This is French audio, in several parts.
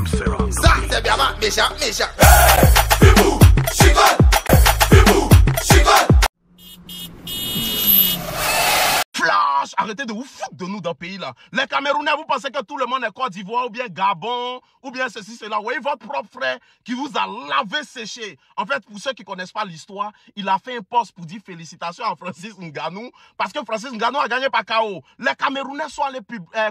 Ça, c'est bien méchant, méchant. Flash! Arrêtez de vous foutre de nous dans le pays là. Les Camerounais, vous pensez que tout le monde est Côte d'Ivoire ou bien Gabon ou bien ceci, cela. Vous voyez votre propre frère qui vous a lavé, séché. En fait, pour ceux qui ne connaissent pas l'histoire, il a fait un post pour dire félicitations à Francis Ngannou parce que Francis Ngannou a gagné par KO. Les Camerounais sont allés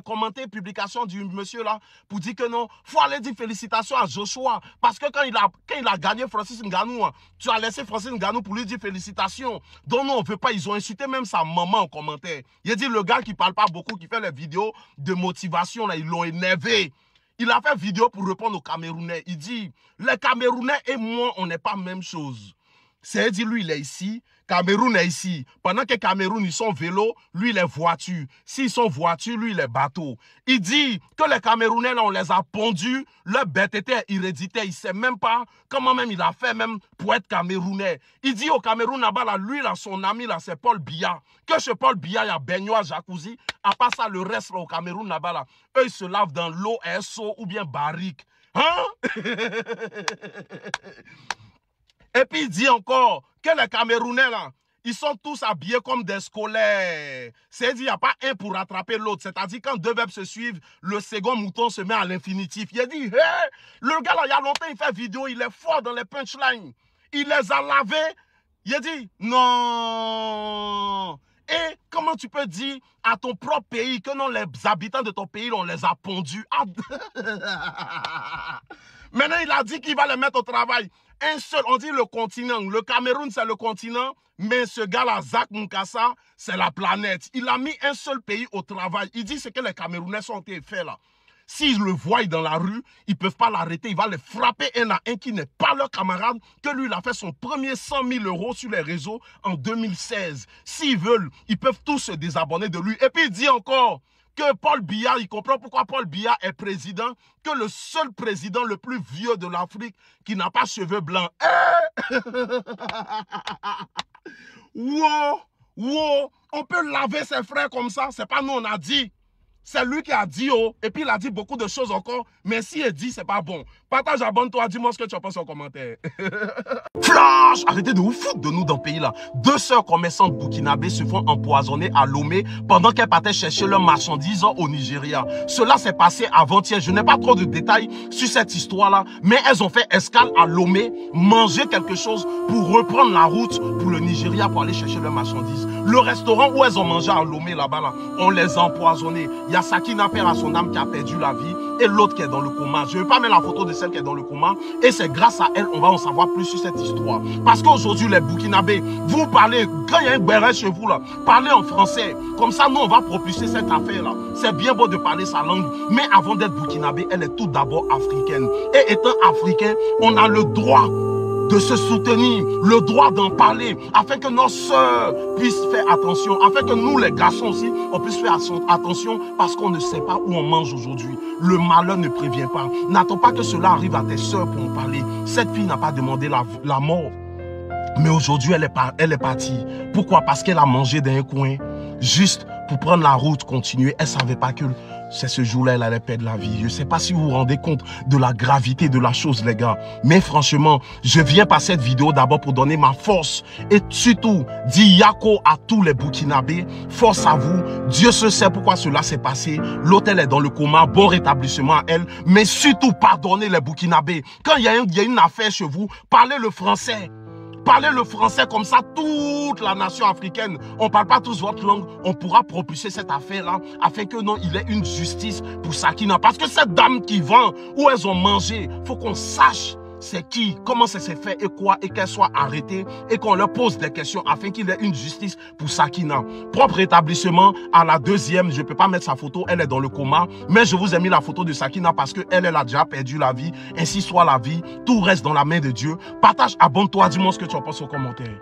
commenter publication du monsieur là pour dire que non, il faut aller dire félicitations à Joshua parce que quand il a gagné Francis Ngannou, tu as laissé Francis Ngannou pour lui dire félicitations. Donc non, on ne veut pas. Ils ont insulté même sa maman en commentaire. Il a dit le gars qui parle pas beaucoup, qui fait les vidéos de motivation, là, ils l'ont énervé. Il a fait vidéo pour répondre aux Camerounais. Il dit, les Camerounais et moi, on n'est pas même chose. C'est-à-dire, lui, il est ici, Cameroun est ici. Pendant que Cameroun, ils sont vélos, lui, il est voiture. S'ils sont voitures, lui, il est bateau. Il dit que les Camerounais, là, on les a pondus, leur bêteté est héréditaire. Il ne sait même pas comment même il a fait même pour être Camerounais. Il dit au Cameroun, là-bas, là, lui, là, son ami, là, c'est Paul Biya. Que chez Paul Biya, il y a baignoire, jacuzzi. À part ça, le reste, là, au Cameroun, là-bas, là, eux, ils se lavent dans l'eau SO ou bien barrique. Hein? Et puis il dit encore que les Camerounais, là, ils sont tous habillés comme des scolaires. C'est-à-dire qu'il n'y a pas un pour rattraper l'autre. C'est-à-dire quand deux verbes se suivent, le second mouton se met à l'infinitif. Il a dit, hey, le gars là, il y a longtemps, il fait vidéo, il est fort dans les punchlines. Il les a lavés. Il a dit, non. Et comment tu peux dire à ton propre pays que non, les habitants de ton pays, on les a pondus. Maintenant, il a dit qu'il va les mettre au travail. Un seul, on dit le continent. Le Cameroun, c'est le continent. Mais ce gars-là, Zach Mukasa, c'est la planète. Il a mis un seul pays au travail. Il dit ce que les Camerounais sont faits là. S'ils le voient dans la rue, ils ne peuvent pas l'arrêter. Il va les frapper un à un qui n'est pas leur camarade. Que lui, il a fait son premier 100 000 € sur les réseaux en 2016. S'ils veulent, ils peuvent tous se désabonner de lui. Et puis il dit encore que Paul Biya, il comprend pourquoi Paul Biya est président, que le seul président le plus vieux de l'Afrique qui n'a pas cheveux blancs. Wow, wow, on peut laver ses frères comme ça, c'est pas nous on a dit. C'est lui qui a dit, oh, et puis il a dit beaucoup de choses encore, mais si il dit, c'est pas bon. Partage, abonne-toi, dis-moi ce que tu en penses en commentaire. Flash! Arrêtez de vous foutre de nous dans le pays là. 2 sœurs commerçantes burkinabées se font empoisonner à Lomé pendant qu'elles partaient chercher leurs marchandises au Nigeria. Cela s'est passé avant-hier. Je n'ai pas trop de détails sur cette histoire-là, mais elles ont fait escale à Lomé, manger quelque chose pour reprendre la route pour le Nigeria pour aller chercher leurs marchandises. Le restaurant où elles ont mangé à Lomé là-bas, là, on les a empoisonnés. Il y a Sakina, père à son âme, qui a perdu la vie et l'autre qui est dans le coma. Je ne vais pas mettre la photo de celle qui est dans le coma et c'est grâce à elle on va en savoir plus sur cette histoire. Parce qu'aujourd'hui, les Burkinabés, vous parlez, quand il y a un béret chez vous, là, parlez en français. Comme ça, nous, on va propulser cette affaire-là. C'est bien beau de parler sa langue, mais avant d'être Burkinabé, elle est tout d'abord africaine. Et étant africain, on a le droit de se soutenir, le droit d'en parler, afin que nos sœurs puissent faire attention, afin que nous, les garçons aussi, on puisse faire attention, parce qu'on ne sait pas où on mange aujourd'hui. Le malheur ne prévient pas. N'attends pas que cela arrive à tes sœurs pour en parler. Cette fille n'a pas demandé la mort. Mais aujourd'hui, elle est partie. Pourquoi? Parce qu'elle a mangé dans un coin, juste pour prendre la route, continuer. Elle ne savait pas que c'est ce jour-là, elle allait perdre la vie. Je ne sais pas si vous vous rendez compte de la gravité de la chose, les gars. Mais franchement, je viens par cette vidéo d'abord pour donner ma force. Et surtout, dire Yako à tous les Burkinabés. Force à vous. Dieu se sait pourquoi cela s'est passé. L'autre, elle est dans le coma. Bon rétablissement à elle. Mais surtout, pardonnez les Burkinabés. Quand il y a une affaire chez vous, parlez le français. Parlez le français comme ça, toute la nation africaine. On ne parle pas tous votre langue. On pourra propulser cette affaire-là afin que non, il y ait une justice pour Sakina. Parce que cette dame qui vend, où elles ont mangé, il faut qu'on sache c'est qui, comment ça s'est fait et quoi, et qu'elle soit arrêtée et qu'on leur pose des questions afin qu'il y ait une justice pour Sakina. Propre rétablissement à la deuxième, je ne peux pas mettre sa photo, elle est dans le coma, mais je vous ai mis la photo de Sakina parce qu'elle a déjà perdu la vie, ainsi soit la vie, tout reste dans la main de Dieu. Partage, abonne-toi, dis-moi ce que tu en penses aux commentaires.